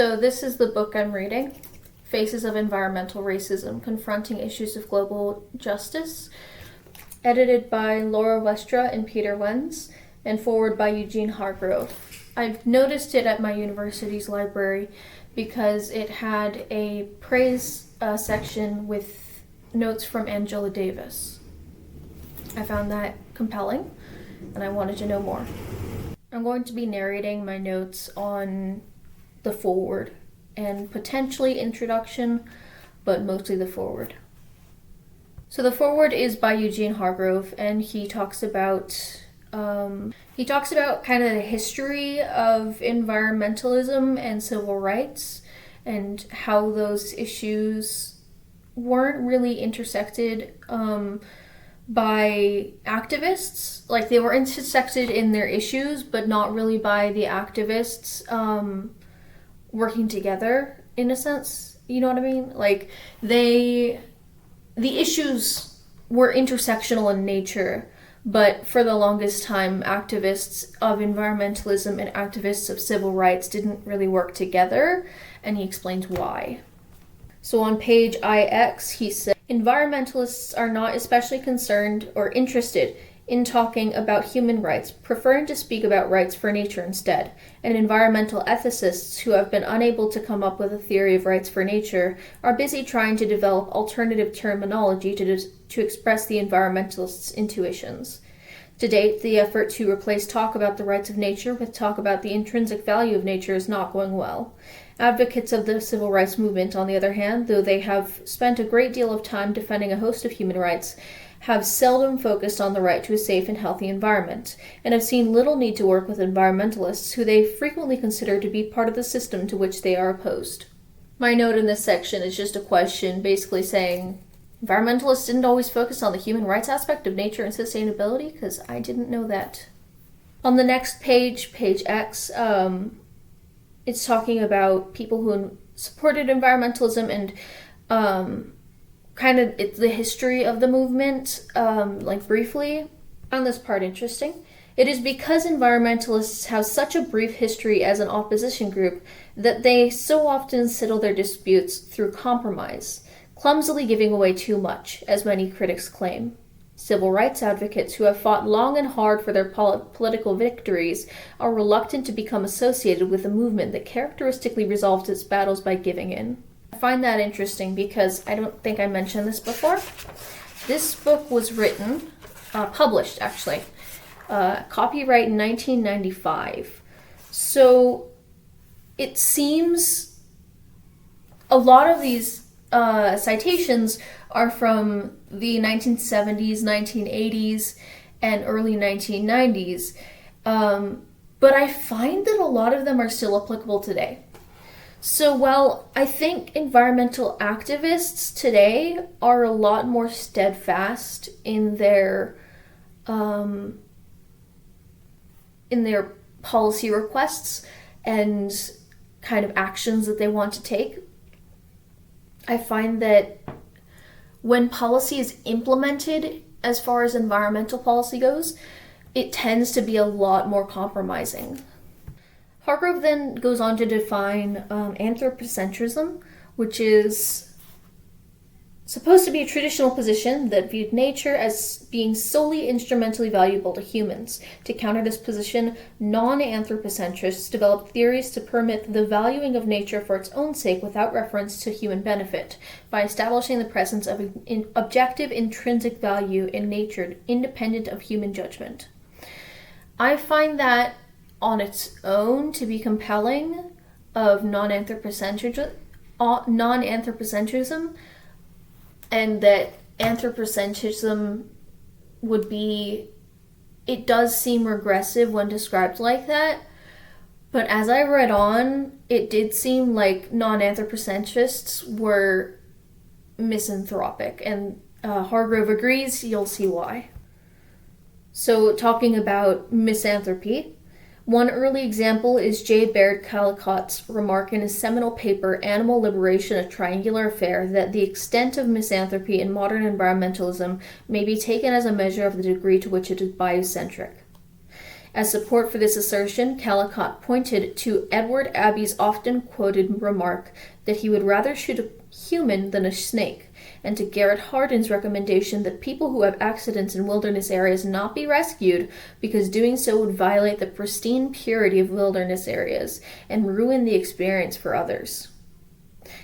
So this is the book I'm reading, Faces of Environmental Racism, Confronting Issues of Global Justice, edited by Laura Westra and Peter Wenz, and foreword by Eugene Hargrove. I've noticed it at my university's library because it had a praise section with notes from Angela Davis. I found that compelling, and I wanted to know more. I'm going to be narrating my notes on the foreword and potentially introduction, but mostly the foreword. So the foreword is by Eugene Hargrove, and he talks about kind of the history of environmentalism and civil rights and how those issues weren't really intersected by activists. Like, they were intersected in their issues, but not really by the activists working together, in a sense. You know what I mean? Like, the issues were intersectional in nature, but for the longest time, activists of environmentalism and activists of civil rights didn't really work together, and he explains why. So on page IX, he said, environmentalists are not especially concerned or interested in talking about human rights, preferring to speak about rights for nature instead. And environmental ethicists who have been unable to come up with a theory of rights for nature are busy trying to develop alternative terminology to express the environmentalists' intuitions. To date, the effort to replace talk about the rights of nature with talk about the intrinsic value of nature is not going well. Advocates of the civil rights movement, on the other hand, though they have spent a great deal of time defending a host of human rights, have seldom focused on the right to a safe and healthy environment, and have seen little need to work with environmentalists who they frequently consider to be part of the system to which they are opposed. My note in this section is just a question basically saying, environmentalists didn't always focus on the human rights aspect of nature and sustainability, because I didn't know that. On the next page, page X, it's talking about people who supported environmentalism and kind of it's the history of the movement, like briefly. I found this part interesting. It is because environmentalists have such a brief history as an opposition group that they so often settle their disputes through compromise, clumsily giving away too much, as many critics claim. Civil rights advocates who have fought long and hard for their political victories are reluctant to become associated with a movement that characteristically resolves its battles by giving in. I find that interesting because I don't think I mentioned this before. This book was written, published actually, copyright in 1995. So it seems a lot of these citations are from the 1970s, 1980s, and early 1990s. But I find that a lot of them are still applicable today. So while I think environmental activists today are a lot more steadfast in their policy requests and kind of actions that they want to take, I find that when policy is implemented as far as environmental policy goes, it tends to be a lot more compromising. Hargrove then goes on to define anthropocentrism, which is supposed to be a traditional position that viewed nature as being solely instrumentally valuable to humans. To counter this position, non-anthropocentrists developed theories to permit the valuing of nature for its own sake without reference to human benefit, by establishing the presence of an objective intrinsic value in nature independent of human judgment. I find that on its own to be compelling of non-anthropocentrism, and that anthropocentrism would be, it does seem regressive when described like that, but as I read on, it did seem like non-anthropocentrists were misanthropic, and Hargrove agrees. You'll see why. So, talking about misanthropy, one early example is J. Baird Callicott's remark in his seminal paper, Animal Liberation, a Triangular Affair, that the extent of misanthropy in modern environmentalism may be taken as a measure of the degree to which it is biocentric. As support for this assertion, Callicott pointed to Edward Abbey's often quoted remark that he would rather shoot a human than a snake, and to Garrett Hardin's recommendation that people who have accidents in wilderness areas not be rescued because doing so would violate the pristine purity of wilderness areas and ruin the experience for others.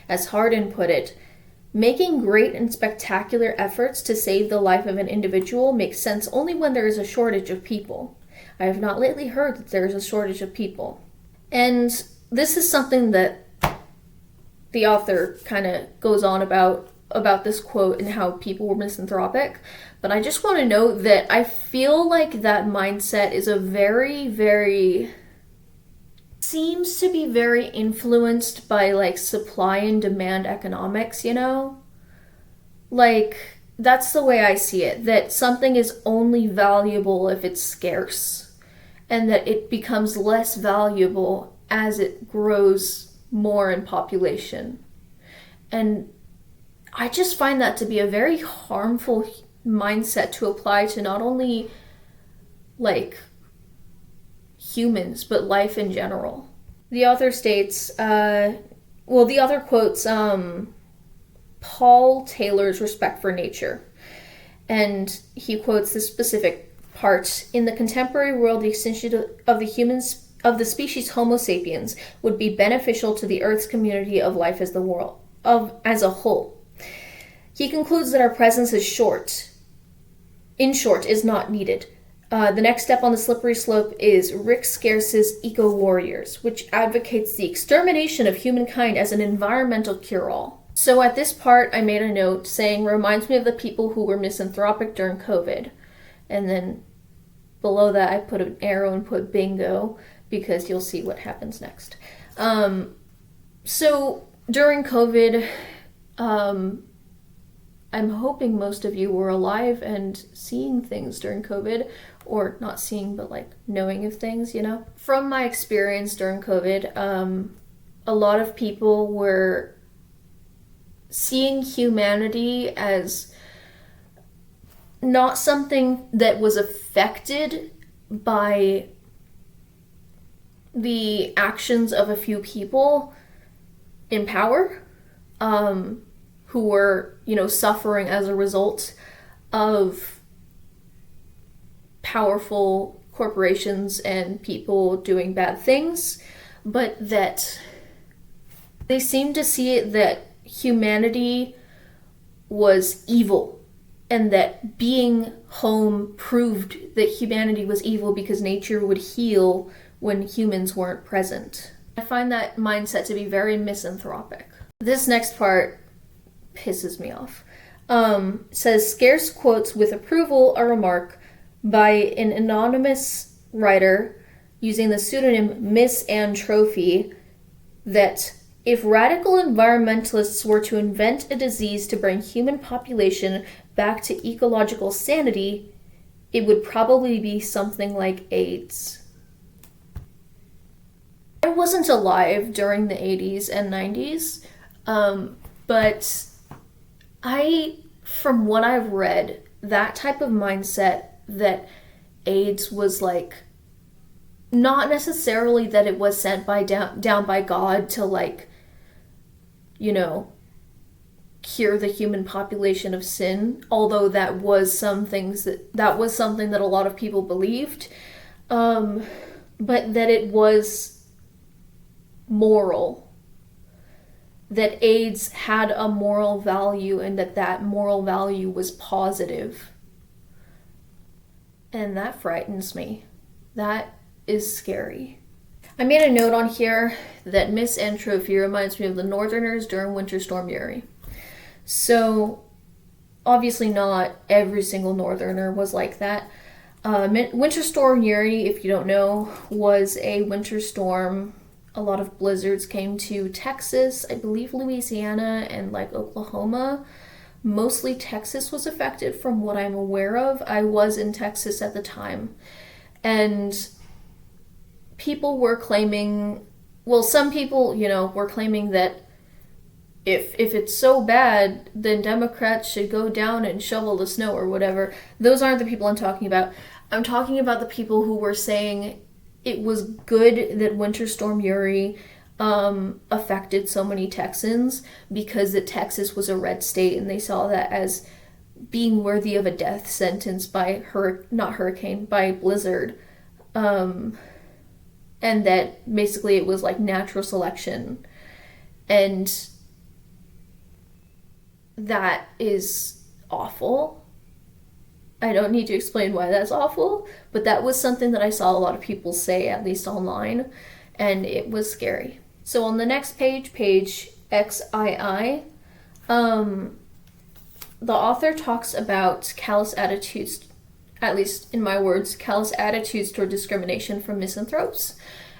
As Hardin put it, making great and spectacular efforts to save the life of an individual makes sense only when there is a shortage of people. I have not lately heard that there is a shortage of people. And this is something that the author kind of goes on about this quote and how people were misanthropic. But I just want to note that I feel like that mindset is a very seems to be very influenced by like supply and demand economics, you know? Like, that's the way I see it, that something is only valuable if it's scarce, and that it becomes less valuable as it grows more in population. And I just find that to be a very harmful mindset to apply to not only like humans, but life in general. The author states, the author quotes Paul Taylor's Respect for Nature. And he quotes this specific part: in the contemporary world, the extinction of the species Homo sapiens would be beneficial to the Earth's community of life as a whole. He concludes that our presence is not needed. The next step on the slippery slope is Rick Scarce's Eco Warriors, which advocates the extermination of humankind as an environmental cure-all. So at this part, I made a note saying, reminds me of the people who were misanthropic during COVID. And then below that, I put an arrow and put bingo, because you'll see what happens next. So during COVID, I'm hoping most of you were alive and seeing things during COVID, or not seeing, but like knowing of things, you know? From my experience during COVID, a lot of people were seeing humanity as not something that was affected by the actions of a few people in power, who were, suffering as a result of powerful corporations and people doing bad things, but that they seemed to see it that humanity was evil, and that being home proved that humanity was evil because nature would heal when humans weren't present. I find that mindset to be very misanthropic. This next part pisses me off. Says, Scarce quotes with approval a remark by an anonymous writer using the pseudonym Misanthropy that if radical environmentalists were to invent a disease to bring human population back to ecological sanity, it would probably be something like AIDS. I wasn't alive during the 80s and 90s, but from what I've read, that type of mindset that AIDS was like, not necessarily that it was sent down by God to cure the human population of sin, although that was something that a lot of people believed, but that it was moral. That AIDS had a moral value and that moral value was positive. And that frightens me. That is scary. I made a note on here that misanthropy reminds me of the Northerners during Winter Storm Uri. So, obviously not every single Northerner was like that. Winter Storm Uri, if you don't know, was a winter storm. A lot of blizzards came to Texas, I believe Louisiana, and Oklahoma. Mostly Texas was affected from what I'm aware of. I was in Texas at the time. And people were claiming, some people, were claiming that if it's so bad, then Democrats should go down and shovel the snow or whatever. Those aren't the people I'm talking about. I'm talking about the people who were saying it was good that Winter Storm Uri affected so many Texans because that Texas was a red state and they saw that as being worthy of a death sentence by by blizzard. And that basically it was like natural selection. And that is awful. I don't need to explain why that's awful, but that was something that I saw a lot of people say, at least online, and it was scary. So on the next page, page XII, the author talks about callous attitudes, at least in my words, callous attitudes toward discrimination from misanthropes,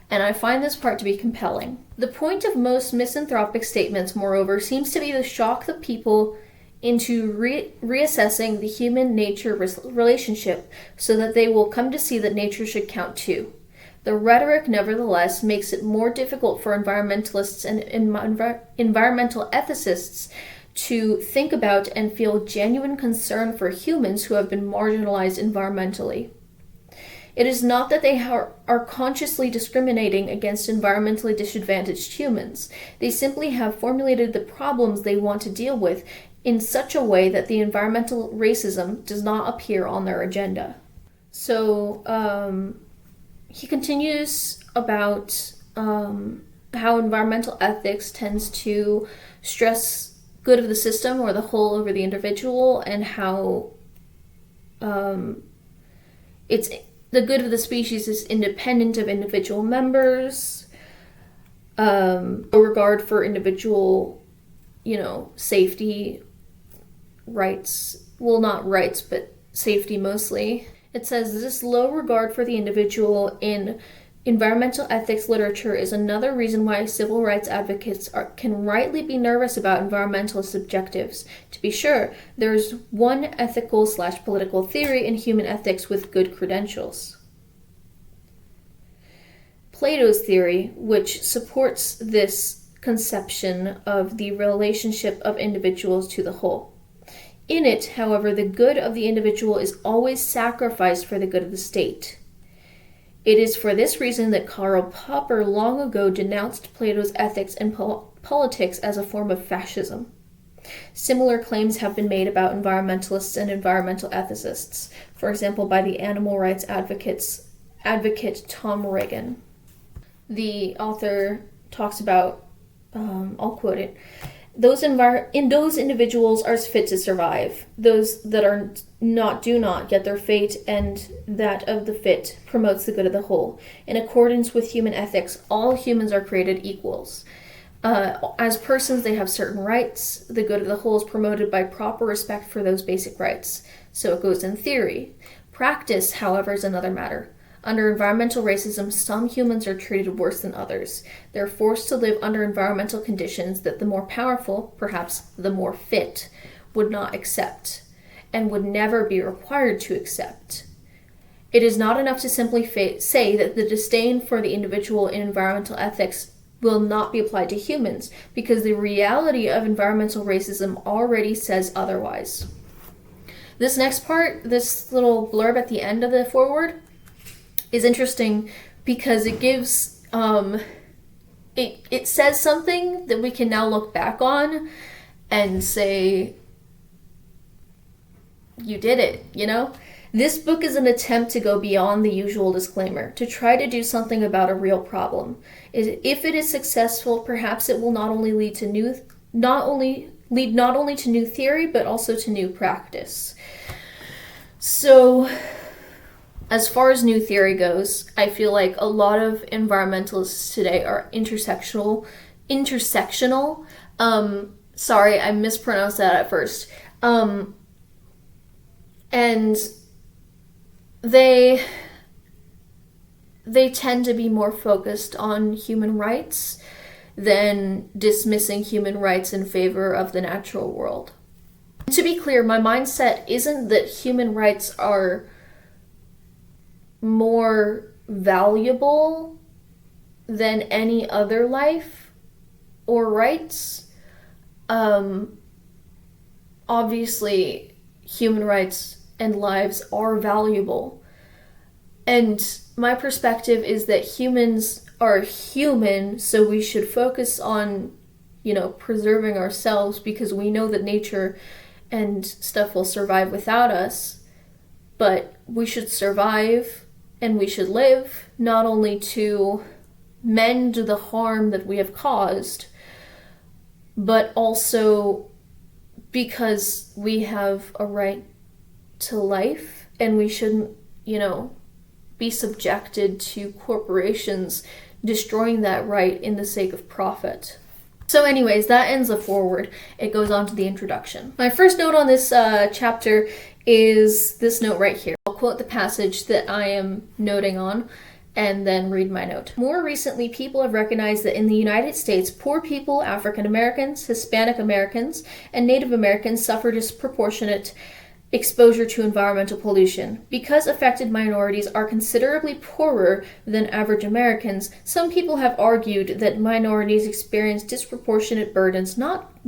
and I find this part to be compelling. The point of most misanthropic statements, moreover, seems to be to shock the people into reassessing the human-nature relationship so that they will come to see that nature should count too. The rhetoric, nevertheless, makes it more difficult for environmentalists and environmental ethicists to think about and feel genuine concern for humans who have been marginalized environmentally. It is not that they are consciously discriminating against environmentally disadvantaged humans. They simply have formulated the problems they want to deal with in such a way that the environmental racism does not appear on their agenda. So he continues about how environmental ethics tends to stress good of the system or the whole over the individual, and how it's the good of the species is independent of individual members, a regard for individual, safety, rights, well, not rights, but safety mostly. It says this low regard for the individual in environmental ethics literature is another reason why civil rights advocates can rightly be nervous about environmentalist objectives. To be sure, there is one ethical/political theory in human ethics with good credentials. Plato's theory, which supports this conception of the relationship of individuals to the whole. In it, however, the good of the individual is always sacrificed for the good of the state. It is for this reason that Karl Popper long ago denounced Plato's ethics and politics as a form of fascism. Similar claims have been made about environmentalists and environmental ethicists, for example by the animal rights advocate Tom Reagan. The author talks about, I'll quote it, those individuals are fit to survive. Those that are not do not, yet their fate and that of the fit promotes the good of the whole. In accordance with human ethics, all humans are created equals. As persons, they have certain rights. The good of the whole is promoted by proper respect for those basic rights. So it goes in theory. Practice, however, is another matter. Under environmental racism, some humans are treated worse than others. They're forced to live under environmental conditions that the more powerful, perhaps the more fit, would not accept, and would never be required to accept. It is not enough to simply say that the disdain for the individual in environmental ethics will not be applied to humans, because the reality of environmental racism already says otherwise. This next part, this little blurb at the end of the foreword, is interesting because it gives it says something that we can now look back on and say, you did it, This book is an attempt to go beyond the usual disclaimer, to try to do something about a real problem. If it is successful, perhaps it will not only lead to new theory, but also to new practice. So, as far as new theory goes, I feel like a lot of environmentalists today are intersectional. Sorry, I mispronounced that at first. And they tend to be more focused on human rights than dismissing human rights in favor of the natural world. To be clear, my mindset isn't that human rights are more valuable than any other life or rights. Obviously, human rights and lives are valuable, And my perspective is that humans are human, so we should focus on, preserving ourselves, because we know that nature and stuff will survive without us. But we should survive and we should live, not only to mend the harm that we have caused, but also because we have a right to life, and we shouldn't, be subjected to corporations destroying that right in the sake of profit. So anyways, that ends the foreword. It goes on to the introduction. My first note on this chapter is this note right here. I'll quote the passage that I am noting on and then read my note. More recently, people have recognized that in the United States, poor people, African Americans, Hispanic Americans, and Native Americans suffer disproportionate exposure to environmental pollution. Because affected minorities are considerably poorer than average Americans, some people have argued that minorities experience disproportionate burdens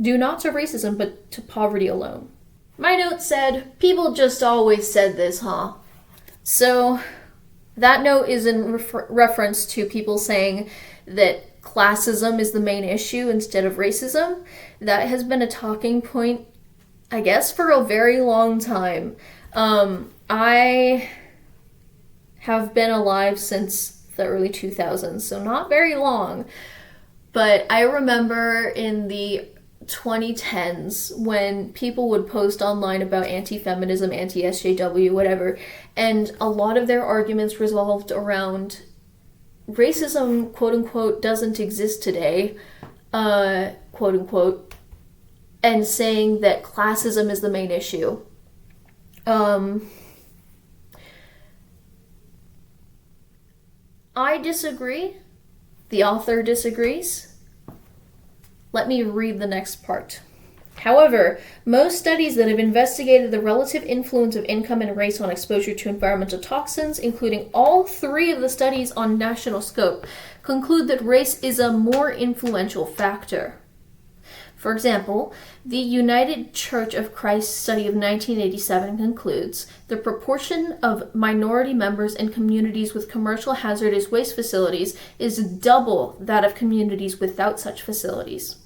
due not to racism but to poverty alone. My note said, people just always said this, huh? So that note is in reference to people saying that classism is the main issue instead of racism. That has been a talking point, I guess, for a very long time. I have been alive since the early 2000s, so not very long. But I remember in the 2010s when people would post online about anti-feminism, anti-SJW, whatever, and a lot of their arguments revolved around racism, quote-unquote, doesn't exist today, quote-unquote, and saying that classism is the main issue. I disagree. The author disagrees. Let me read the next part. However, most studies that have investigated the relative influence of income and race on exposure to environmental toxins, including all 3 of the studies on national scope, conclude that race is a more influential factor. For example, the United Church of Christ study of 1987 concludes the proportion of minority members in communities with commercial hazardous waste facilities is double that of communities without such facilities.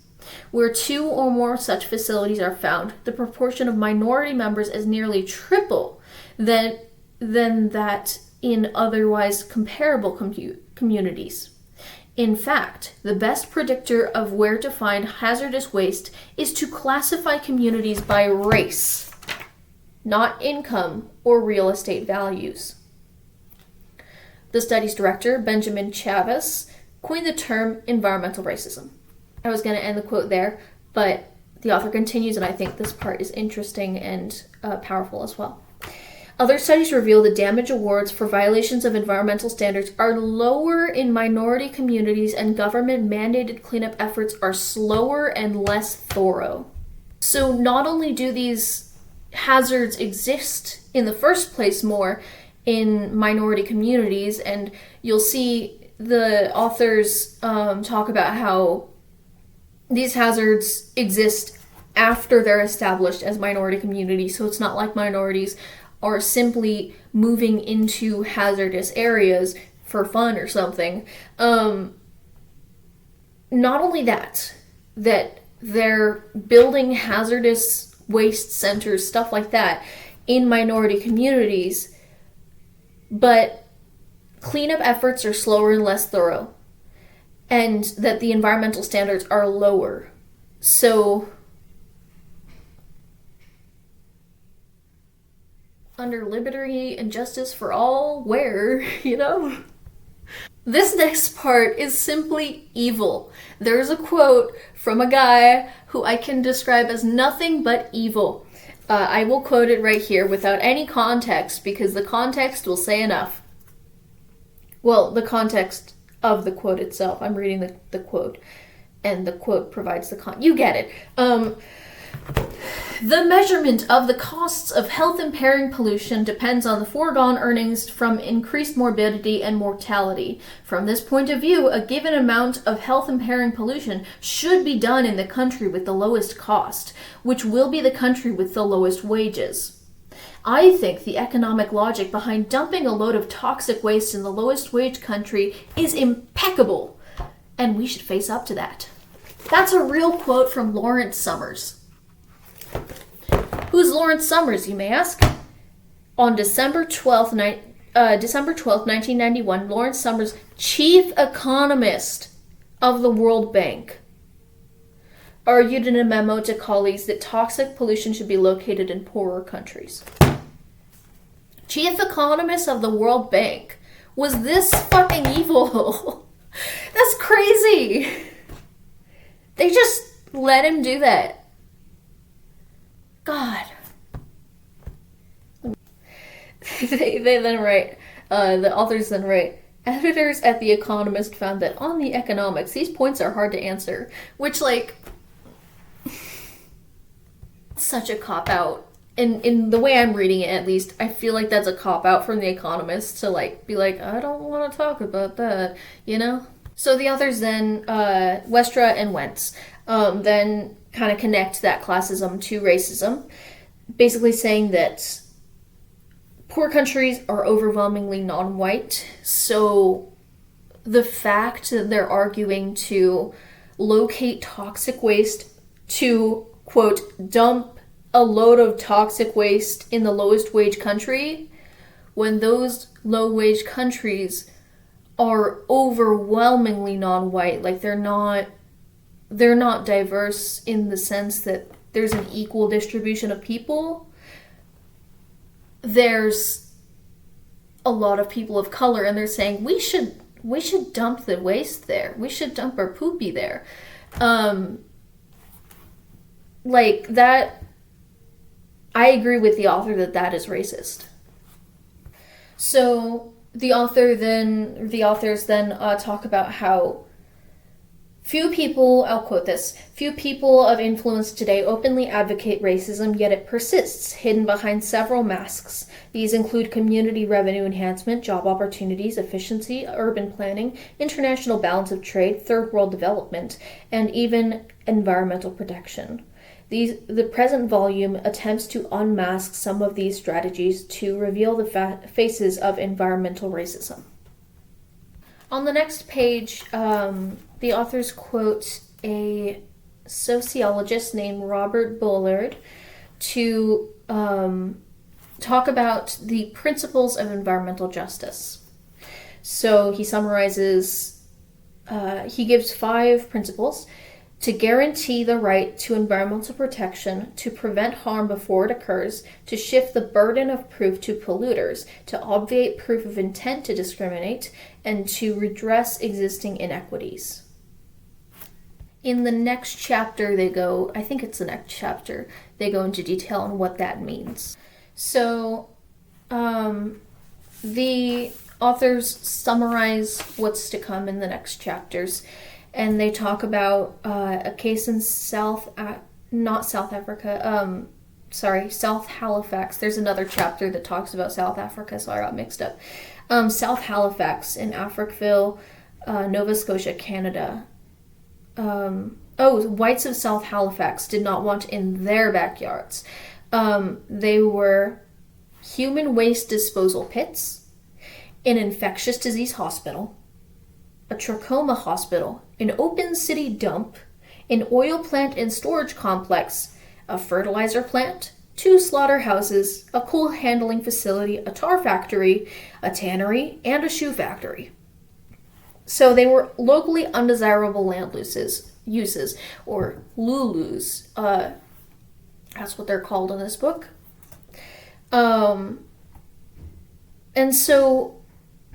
Where 2 or more such facilities are found, the proportion of minority members is nearly triple than that in otherwise comparable communities. In fact, the best predictor of where to find hazardous waste is to classify communities by race, not income or real estate values. The study's director, Benjamin Chavez, coined the term environmental racism. I was going to end the quote there, but the author continues, and I think this part is interesting and powerful as well. Other studies reveal that damage awards for violations of environmental standards are lower in minority communities, and government-mandated cleanup efforts are slower and less thorough. So not only do these hazards exist in the first place more in minority communities, and you'll see the authors talk about how these hazards exist after they're established as minority communities, so it's not like minorities are simply moving into hazardous areas for fun or something. Not only that they're building hazardous waste centers, stuff like that, in minority communities, but cleanup efforts are slower and less thorough, and that the environmental standards are lower. So under liberty and justice for all, where, This next part is simply evil. There's a quote from a guy who I can describe as nothing but evil. I will quote it right here without any context, because the context will say enough. Well, the context of the quote itself. I'm reading the quote, and the quote provides the you get it. The measurement of the costs of health-impairing pollution depends on the foregone earnings from increased morbidity and mortality. From this point of view, a given amount of health-impairing pollution should be done in the country with the lowest cost, which will be the country with the lowest wages. I think the economic logic behind dumping a load of toxic waste in the lowest wage country is impeccable, and we should face up to that. That's a real quote from Lawrence Summers. Who's Lawrence Summers, you may ask? On December 12th, 1991, Lawrence Summers, chief economist of the World Bank, argued in a memo to colleagues that toxic pollution should be located in poorer countries. Chief economist of the World Bank was this fucking evil. That's crazy. They just let him do that. God. They then write, the authors then write, editors at The Economist found that on the economics, these points are hard to answer. Which, like, such a cop-out. In the way I'm reading it, at least, I feel like that's a cop-out from The Economist to, like, be like, I don't want to talk about that, you know? So the authors then, Westra and Wenz, then kind of connect that classism to racism, basically saying that poor countries are overwhelmingly non-white, so the fact that they're arguing to locate toxic waste to, quote, dump a load of toxic waste in the lowest wage country, when those low-wage countries are overwhelmingly non-white, like they're not diverse in the sense that there's an equal distribution of people. There's a lot of people of color, and they're saying we should dump the waste there. We should dump our poopy there. Like that, I agree with the author that is racist. So the authors then talk about how few people, I'll quote this, few people of influence today openly advocate racism, yet it persists, hidden behind several masks. These include community revenue enhancement, job opportunities, efficiency, urban planning, international balance of trade, third world development, and even environmental protection. The present volume attempts to unmask some of these strategies to reveal the faces of environmental racism. On the next page, the authors quote a sociologist named Robert Bullard to talk about the principles of environmental justice. So he summarizes, he gives 5 principles: to guarantee the right to environmental protection, to prevent harm before it occurs, to shift the burden of proof to polluters, to obviate proof of intent to discriminate, and to redress existing inequities. In the next chapter they go into detail on what that means. So the authors summarize what's to come in the next chapters. And they talk about a case in South Halifax. There's another chapter that talks about South Africa, so I got mixed up. South Halifax in Africville, Nova Scotia, Canada. Whites of South Halifax did not want in their backyards. They were human waste disposal pits, an infectious disease hospital, a trachoma hospital, an open city dump, an oil plant and storage complex, a fertilizer plant, 2 slaughterhouses, a coal handling facility, a tar factory, a tannery, and a shoe factory. So they were locally undesirable land uses, or LULUs. That's what they're called in this book. And so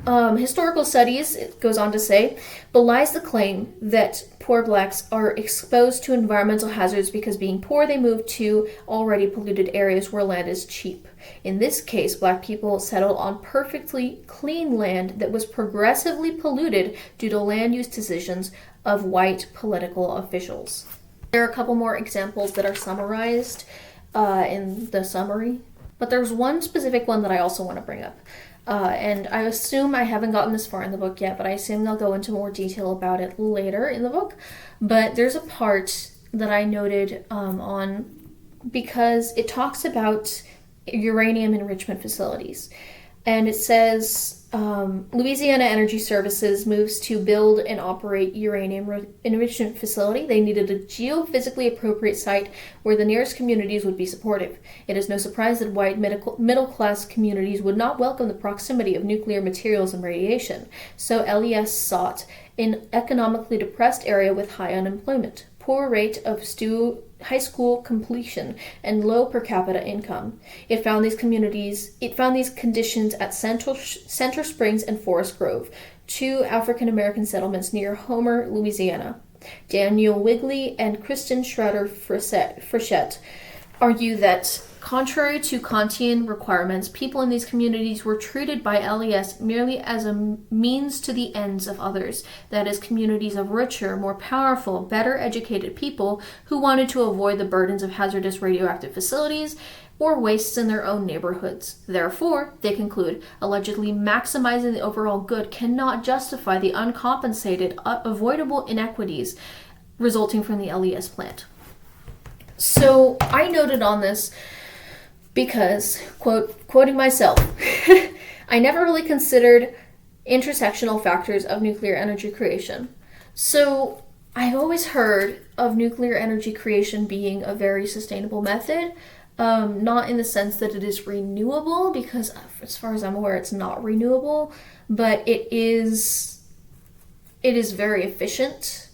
historical studies, it goes on to say, belies the claim that poor blacks are exposed to environmental hazards because being poor they move to already polluted areas where land is cheap. In this case, black people settled on perfectly clean land that was progressively polluted due to land use decisions of white political officials. There are a couple more examples that are summarized in the summary, but there's one specific one that I also want to bring up. And I assume I haven't gotten this far in the book yet, but I assume they'll go into more detail about it later in the book. But there's a part that I noted on because it talks about uranium enrichment facilities. And it says Louisiana Energy Services moves to build and operate uranium enrichment facility. They needed a geophysically appropriate site where the nearest communities would be supportive. It is no surprise that white middle-class communities would not welcome the proximity of nuclear materials and radiation. So LES sought an economically depressed area with high unemployment, poor rate of high school completion, and low per capita income. It found these conditions at Center Springs and Forest Grove, two African American settlements near Homer, Louisiana. Daniel Wigley and Kristen Schroeder-Frechette argue that, contrary to Kantian requirements, people in these communities were treated by LES merely as a means to the ends of others, that is, communities of richer, more powerful, better educated people who wanted to avoid the burdens of hazardous radioactive facilities or wastes in their own neighborhoods. Therefore, they conclude, allegedly maximizing the overall good cannot justify the uncompensated, avoidable inequities resulting from the LES plant. So I noted on this because, quoting myself, I never really considered intersectional factors of nuclear energy creation. So I've always heard of nuclear energy creation being a very sustainable method, not in the sense that it is renewable, because as far as I'm aware, it's not renewable, but it is very efficient.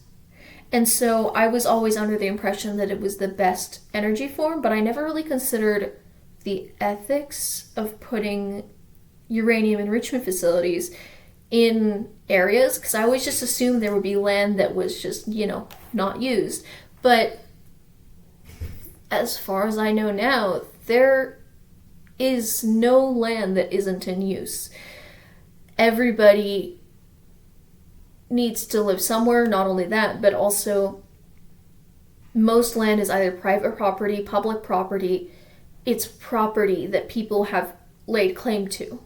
And so I was always under the impression that it was the best energy form, but I never really considered the ethics of putting uranium enrichment facilities in areas, because I always just assumed there would be land that was just, not used. But as far as I know now, there is no land that isn't in use. Everybody needs to live somewhere. Not only that, but also most land is either private property, public property. It's property that people have laid claim to.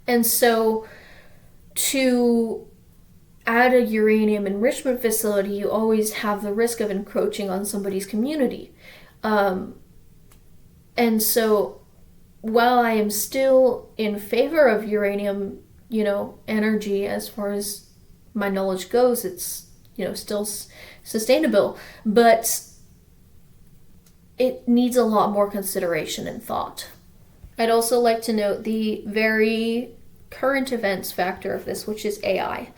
And so to add a uranium enrichment facility, you always have the risk of encroaching on somebody's community. And so while I am still in favor of uranium, energy, as far as my knowledge goes, it's, still sustainable, but it needs a lot more consideration and thought. I'd also like to note the very current events factor of this, which is AI.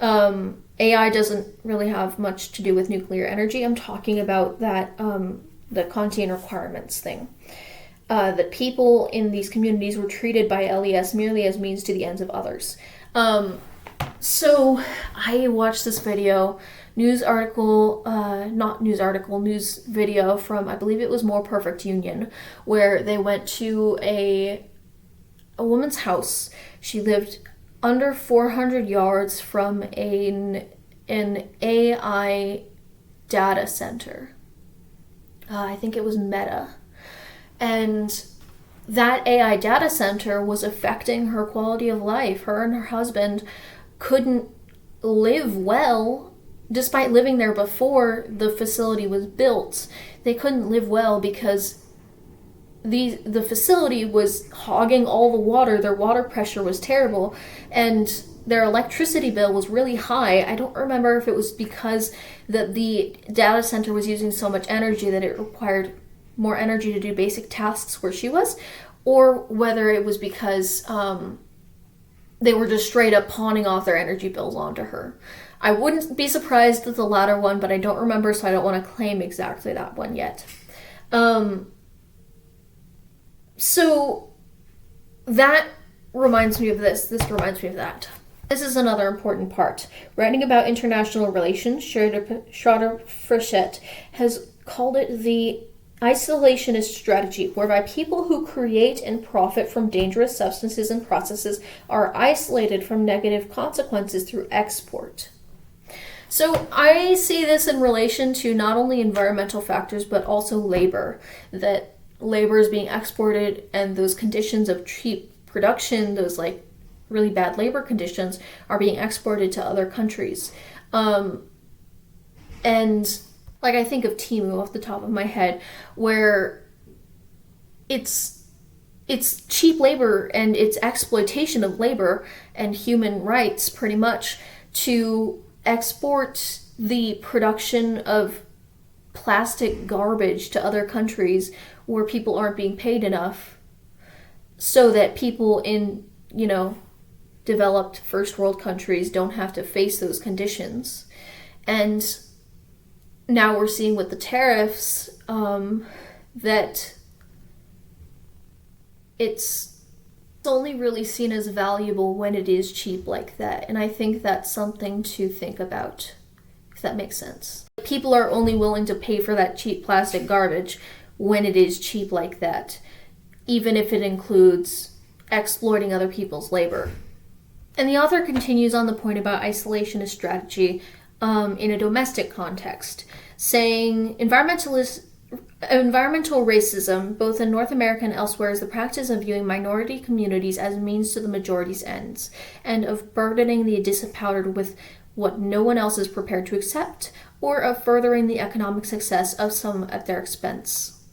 AI doesn't really have much to do with nuclear energy. I'm talking about that, the Kantian requirements thing. That people in these communities were treated by LES merely as means to the ends of others. So I watched this news video from, I believe it was More Perfect Union, where they went to a woman's house. She lived under 400 yards from an AI data center. I think it was Meta. And that AI data center was affecting her quality of life. Her and her husband couldn't live well, despite living there before the facility was built. They couldn't live well because the facility was hogging all the water. Their water pressure was terrible, and their electricity bill was really high. I don't remember if it was because the data center was using so much energy that it required more energy to do basic tasks where she was, or whether it was because they were just straight up pawning off their energy bills onto her. I wouldn't be surprised at the latter one, but I don't remember, so I don't want to claim exactly that one yet. So that reminds me of this. This reminds me of that. This is another important part. Writing about international relations, Schroeder-Frechette has called it the isolationist strategy, whereby people who create and profit from dangerous substances and processes are isolated from negative consequences through export. So I see this in relation to not only environmental factors, but also labor. That labor is being exported, and those conditions of cheap production, those really bad labor conditions, are being exported to other countries. And I think of Temu off the top of my head, where it's it's cheap labor and it's exploitation of labor and human rights, pretty much, to export the production of plastic garbage to other countries where people aren't being paid enough, so that people in, developed first world countries don't have to face those conditions. And now we're seeing with the tariffs that it's only really seen as valuable when it is cheap like that. And I think that's something to think about, if that makes sense. People are only willing to pay for that cheap plastic garbage when it is cheap like that, even if it includes exploiting other people's labor. And the author continues on the point about isolation as strategy in a domestic context, saying environmental racism, both in North America and elsewhere, is the practice of viewing minority communities as means to the majority's ends, and of burdening the disempowered with what no one else is prepared to accept, or of furthering the economic success of some at their expense.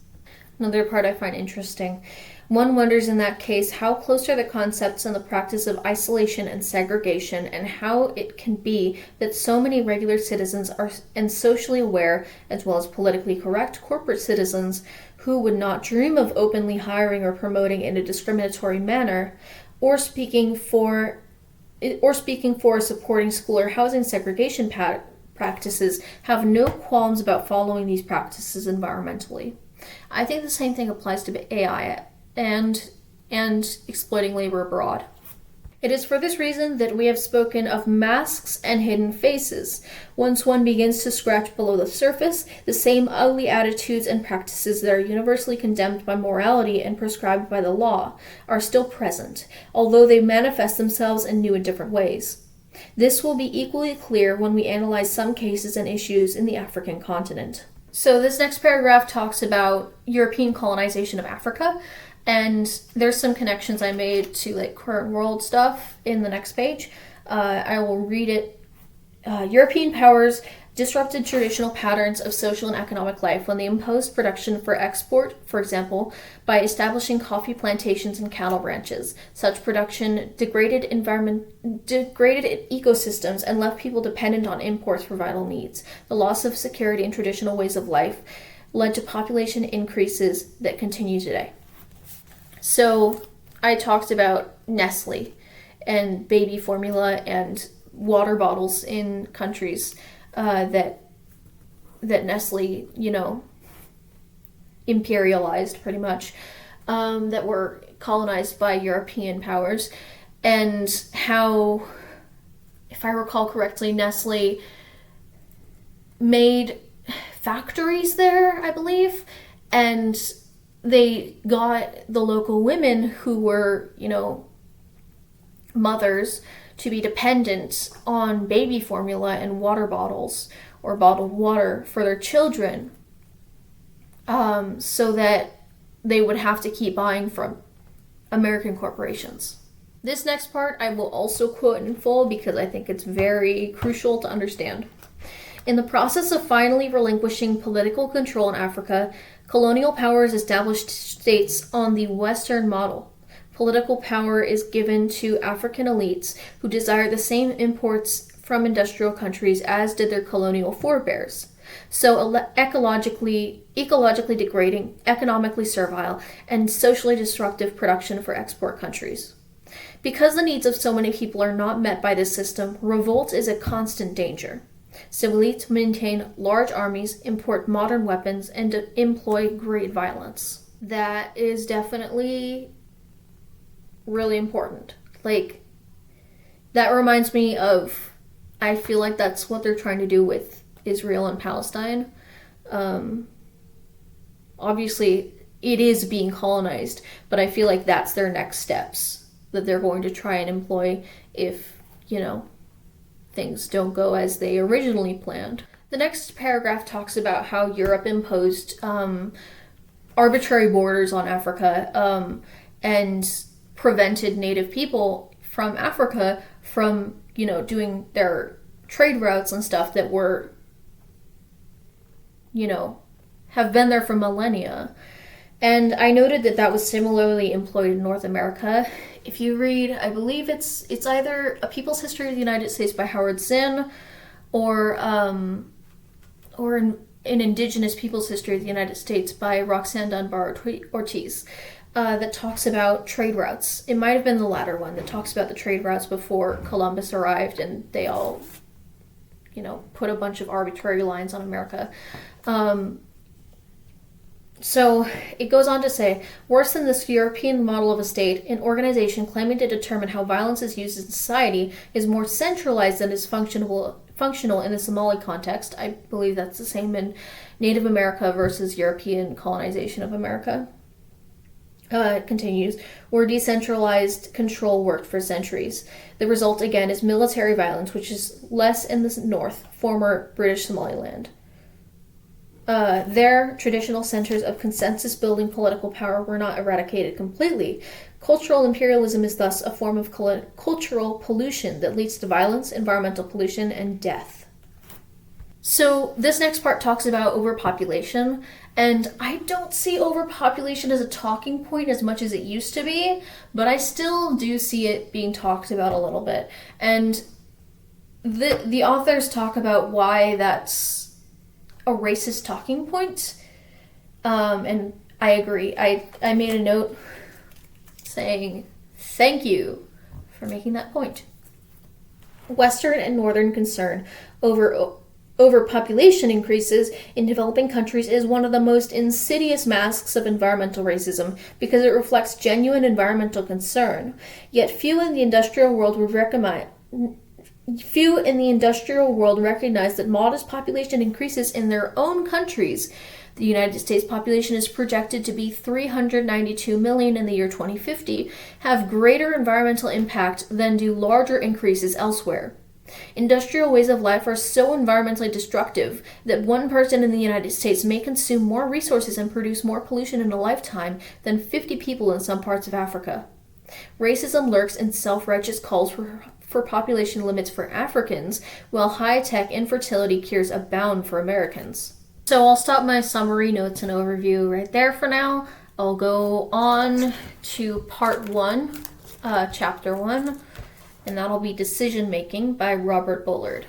Another part I find interesting. One wonders in that case how close are the concepts and the practice of isolation and segregation, and how it can be that so many regular citizens are and socially aware, as well as politically correct corporate citizens who would not dream of openly hiring or promoting in a discriminatory manner, or speaking for supporting school or housing segregation practices, have no qualms about following these practices environmentally. I think the same thing applies to AI and exploiting labor abroad. It is for this reason that we have spoken of masks and hidden faces. Once one begins to scratch below the surface, the same ugly attitudes and practices that are universally condemned by morality and prescribed by the law are still present, although they manifest themselves in new and different ways. This will be equally clear when we analyze some cases and issues in the African continent. So this next paragraph talks about European colonization of Africa, and there's some connections I made to current world stuff in the next page. I will read it. European powers disrupted traditional patterns of social and economic life when they imposed production for export, for example, by establishing coffee plantations and cattle ranches. Such production degraded ecosystems and left people dependent on imports for vital needs. The loss of security in traditional ways of life led to population increases that continue today. So I talked about Nestle and baby formula and water bottles in countries that Nestle, imperialized pretty much, that were colonized by European powers, and how, if I recall correctly, Nestle made factories there, I believe, and they got the local women who were, mothers to be dependent on baby formula and water bottles or bottled water for their children, so that they would have to keep buying from American corporations. This next part I will also quote in full because I think it's very crucial to understand. In the process of finally relinquishing political control in Africa, colonial powers established states on the Western model. Political power is given to African elites who desire the same imports from industrial countries as did their colonial forebears. So ecologically degrading, economically servile, and socially disruptive production for export countries. Because the needs of so many people are not met by this system, revolt is a constant danger. So elites maintain large armies, import modern weapons, and employ great violence. That is definitely really important. That reminds me of, I feel like that's what they're trying to do with Israel and Palestine. Obviously, it is being colonized, but I feel like that's their next steps that they're going to try and employ if, things don't go as they originally planned. The next paragraph talks about how Europe imposed arbitrary borders on Africa and prevented native people from Africa from, doing their trade routes and stuff that were, have been there for millennia. And I noted that that was similarly employed in North America. If you read, I believe it's either A People's History of the United States by Howard Zinn, or an Indigenous People's History of the United States by Roxanne Dunbar Ortiz, that talks about trade routes. It might have been the latter one that talks about the trade routes before Columbus arrived and they all, put a bunch of arbitrary lines on America. So it goes on to say, worse than this European model of a state, an organization claiming to determine how violence is used in society is more centralized than is functional in the Somali context. I believe that's the same in Native America versus European colonization of America. It continues, where decentralized control worked for centuries. The result, again, is military violence, which is less in the north, former British Somaliland. Their traditional centers of consensus-building political power were not eradicated completely. Cultural imperialism is thus a form of cultural pollution that leads to violence, environmental pollution, and death. So this next part talks about overpopulation, and I don't see overpopulation as a talking point as much as it used to be, but I still do see it being talked about a little bit. And the authors talk about why that's a racist talking point, and I agree. I made a note saying thank you for making that point. Western and Northern concern over population increases in developing countries is one of the most insidious masks of environmental racism because it reflects genuine environmental concern. Yet few in the industrial world recognize that modest population increases in their own countries. The United States population is projected to be 392 million in the year 2050, have greater environmental impact than do larger increases elsewhere. Industrial ways of life are so environmentally destructive that one person in the United States may consume more resources and produce more pollution in a lifetime than 50 people in some parts of Africa. Racism lurks in self-righteous calls for population limits for Africans, while high-tech infertility cures abound for Americans. So I'll stop my summary notes and overview right there for now. I'll go on to part 1, chapter 1, and that'll be Decision Making by Robert Bullard.